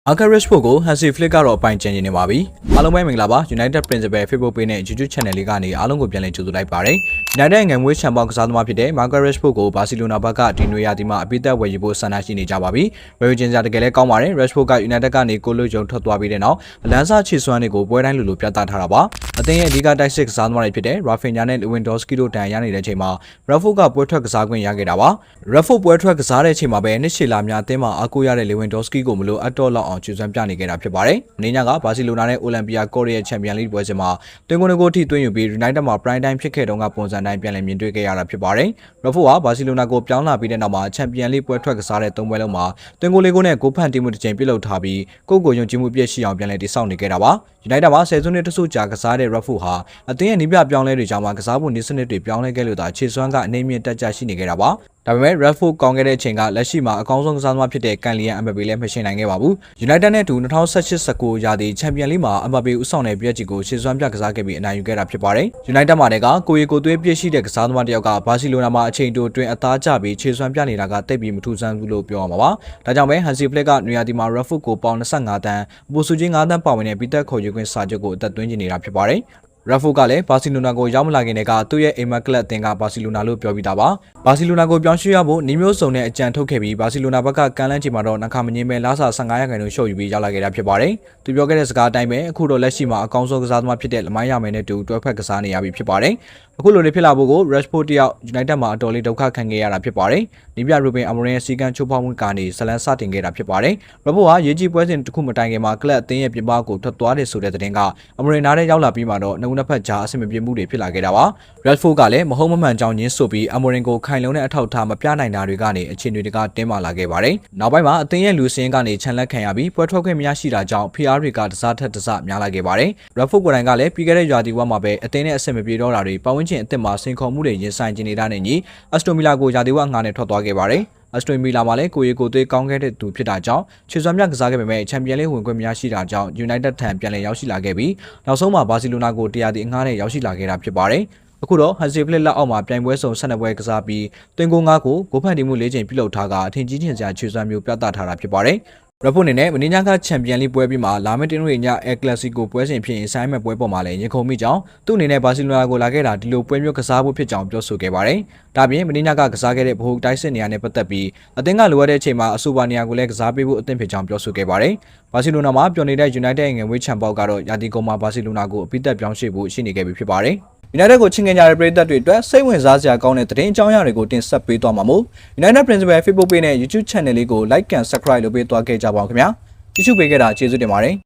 Marcus Rashford ကို Hansi Flick ကတော့အပိုင်ကျန်နေပါပြီ။အားလုံးပဲမင်္ဂလာပါ United Principal Facebook Page နဲ့ YouTube Channel လေးကနေအားလုံးကိုပြန်လည်ကြိုဆိုလိုက်ပါရစေ။ United ငယ်မွေးချန်ပေါင်ကစားသမားဖြစ်တဲ့ Marcus Rashford ကို Barcelona ဘက်ကဒီနွေရာသီမှာအပိသက်ဝယ်ယူဖို့ဆန္ဒရှိနေကြပါပြီ။ဝယ်ယူခြင်းစရာတကယ်လည်းကောင်းပါတယ်။ Rashford က United ကနေကိုလိုဂျုံထွက်သွားပြီးတဲ့နောက်အလန်းစားချီစွမ်းတွေကိုပွဲတိုင်းလိုပြသထားတာပါ။အသင်းရဲ့အဓိကတိုက်စစ်ကစားသမားတွေဖြစ်တဲ့ Rafinha နဲ့ Lewandowski တို့တန်ရနေတဲ့အချိန်မှာ Rashford ကပွဲထွက်ကစားခွင့်ရခဲ့တာပါ။ Rashford ပွဲထွက်ကစားတဲ့အချိန်မှာပဲနှစ်ရှည်လာများအသင်းမှာအားကိုးရတဲ့ Lewandowski ကိုမလို့အတော့လောက်အောင်ချီစွမ်းပြနေခဲ့တာဖြစ်ပါတယ်။မင်းညာကဘာစီလိုနာနဲ့အိုလံပီယာကော့ရဲ့ချန်ပီယံလိပွဲစဉ်မှာတွင်ကိုအထိသွင်းယူပြီး United မှာ Prime Time ဖြစ်ခဲ့တုန်းကပုံစံတိုင်းပြန်လည်မြင်တွေ့ခဲ့ရတာဖြစ်ပါတယ်။ Rashford ဟာဘာစီလိုနာကိုပြောင်းလာပြီးတဲ့နောက်မှာချန်ပီယံလိပွဲထွက်ကစားတဲ့၃ပွဲလုံးမှာတွင်ကိုလေးကိုနဲ့ဂိုးဖန်တီးမှုတစ်ချိန်ပြုလုပ်ထားပြီးကိုယုံကြည်မှုပြည့်ရှိအောင်ပြန်လည်တည်ဆောက်နေခဲ့တာပါ။ United မှာ10စုနှစ်တစုကြာကစားတဲ့ Rashford ဟာအသင်းရဲ့နီးပြပြောင်းလဲတွေကြောင့်ကစားဖို့နည်းစနစ်တွေပြောင်းလဲခဲ့လို့သာခြေစွမ်းကအနှိမ့်မြင့်တက်ကြရှိနေခဲ့တာပါ။ဒါပေမဲ့ Rashford ကောင်းခဲ့တဲ့အချိန်ကလက်ရှိမှာအကောင်းဆုံးကစားသမားဖြစ်တဲ့ကန်လီယန် Mbappe လည်းမရှင်နိုင်ခဲ့ပါဘူး။ United နဲ့အတူ2018-19 ရာသီချန်ပီယံလိမှာ Mbappe ဦးဆောင်တဲ့ PSG ကိုခြေစွမ်းပြကစားခဲ့ပြီးအနိုင်ယူခဲ့တာဖြစ်ပါတယ်။ United မှာတည်းကကိုရီကိုသွေးပြည့်ရှိတဲ့ကစားသမားတစ်ယောက်ကဘာစီလိုနာမှာအချိန်တိုအတွင်းအသားကျပြီးခြေစွမ်းပြနေတာကတိတ်ပြီးမထူးဆန်းဘူးလို့ပြောရမှာပါ။ဒါကြောင့်ပဲ Hansi Flick ကနွေရာသီမှာ Rashford ကိုပေါင်25တန်းအပိုစုချင်း5တန်းပါဝင်တဲ့ပြီးသက်ခေါ်ယူခွင့်စာချုပ်ကိုအသက်သွင်းနေတာဖြစ်ပါတယ်။ Rashford ကလည်းဘာစီလိုနာကိုရောက်မလာခင်တည်းကသူ့ရဲ့အိမ်မက်ကလပ်အသင်းကဘာစီလိုနာလို့ပြောပြီးသားပါ။ဘာစီလိုနာကိုပြောင်းရွှေ့ရဖို့နီးမျိုးစုံနဲ့အကြံထုတ်ခဲ့ပြီးဘာစီလိုနာဘက်ကကမ်းလှမ်းချိန်မှာတော့နှခါမငင်းပဲလားစာ15%ရှုပ်ယူပြီးရောက်လာခဲ့တာဖြစ်ပါတယ်။သူပြောခဲ့တဲ့စကားအတိုင်းပဲအခုတော့လက်ရှိမှာအကောင်းဆုံးကစားသမားဖြစ်တဲ့လမိုင်းရမယ်နဲ့တူတွဲဖက်ကစားနေရပြီဖြစ်ပါတယ်။အခုလိုလေးဖြစ်လာဖို့ကို Rashford တယောက် United မှာအတော်လေးဒုက္ခခံခဲ့ရတာဖြစ်ပါတယ်။နီးပြ Ruben Amorim ရဲ့စီကံချိုးဖောက်မှုကနေဇလန်စတင်ခဲ့တာဖြစ်ပါတယ်။ Rashford ဟာရေးကြီးပွဲစဉ်တစ်ခုမတိုင်ခင်မှာကလပ်အသင်းရဲ့ပြင်ပကိုထွက်သွားတယ်ဆိုတဲ့သတင်းက Amorim နားထဲရောက်လာပြီးမှတော့နှစ်ဖက်ကြားအဆင်မပြေမှုတွေဖြစ်လာခဲ့တာပါ။ Rashford ကလည်းမဟုတ်မမှန်ကြောင်းညင်းဆိုပြီး Amorim ကိုခိုင်လုံတဲ့အထောက်အထားမပြနိုင်တာတွေကနေအခြေအနေတွေကတင်းမာလာခဲ့ပါတယ်။နောက်ပိုင်းမှာအသင်းရဲ့လူစင်းကနေခြံလက်ခံရပြီးပွဲထွက်ခွင့်မရရှိတာကြောင့် PR တွေကတစားထက်တစားများလာခဲ့ပါတယ်။ Rashford ကိုယ်တိုင်ကလည်းပြီးခဲ့တဲ့ရွာသီဝက်မှာပဲအသင်းနဲ့အဆင်မပြေတော့တာတွေပတ်ဝန်းကျင်အသစ်မှာစိန်ခေါ်မှုတွေရင်ဆိုင်နေတာနဲ့ညီအက်စတိုမီလာကိုရာသီဝက်ငှားနဲ့ထွက်သွားခဲ့ပါတယ်။အက်စတိုမီလာမှာလည်းကိုရီကိုသွေးကောင်းခဲ့တဲ့သူဖြစ်တာကြောင့်ခြေစွမ်းမြကစားခဲ့ပေမဲ့ချန်ပီယံလိဝင်ခွင့်မရရှိတာကြောင့် United ထံပြန်လည်ရောက်ရှိလာခဲ့ပြီးနောက်ဆုံးမှာဘာစီလိုနာကိုတရားသီအငှားနဲ့ရောက်ရှိလာခဲ့တာဖြစ်ပါတယ်။အခုတော့ Hansi Flick လက်အောက်မှာပြိုင်ပွဲစုံ12ပွဲကစားပြီးသွင်းကို9ကိုဂိုးဖန်တီးမှု4ချိန်ပြုလုပ်ထားကအထင်ကြီးထင်ရှားခြေစွမ်းမျိုးပြသထားတာဖြစ်ပါတယ်။ Rashford အနေနဲ့မင်းညာကချန်ပီယံလိပွဲပြီးမှာလာမယ့်တင်းတို့ည El Clasico ပွဲစဉ်ဖြစ်ရင်ဆိုင်းမဲ့ပွဲပေါ်မှာလည်းရင်ခုန်မိကြောင်းသူ့အနေနဲ့ဘာစီလိုနာကိုလာခဲ့တာဒီလိုပွဲမျိုးကစားဖို့ဖြစ်ကြောင်းပြောဆိုခဲ့ပါတယ်။ဒါပြင်မင်းညာကစားခဲ့တဲ့ဗဟိုတိုက်စစ်နေရာနဲ့ပတ်သက်ပြီးအသင်းကလိုအပ်တဲ့အချိန်မှာအဆိုပါနေရာကိုလည်းကစားပေးဖို့အသင့်ဖြစ်ကြောင်းပြောဆိုခဲ့ပါတယ်။ဘာစီလိုနာမှာပျော်နေတဲ့ United ငယ်မွေးချန်ပေါက်ကတော့ရာသီကုန်မှာဘာစီလိုနာကိုအပိသက်ပြောင်းရွှေ့ဖို့ရှိနေခဲ့ပြီဖြစ်ပါတယ်။ United ကိုချင်ခင်ကြတဲ့ပရိသတ်တွေအတွက်စိတ်ဝင်စားစရာကောင်းတဲ့သတင်းအကြောင်းအရာတွေကိုတင်ဆက်ပေးသွားမှာမို့ United Principal Facebook Page နဲ့ YouTube Channel လေးကို Like and Subscribe လုပ်ပေးသွားခဲ့ကြပါဦးခင်ဗျာ။ ကြည့်ရှုပေးခဲ့တာကျေးဇူးတင်ပါတယ်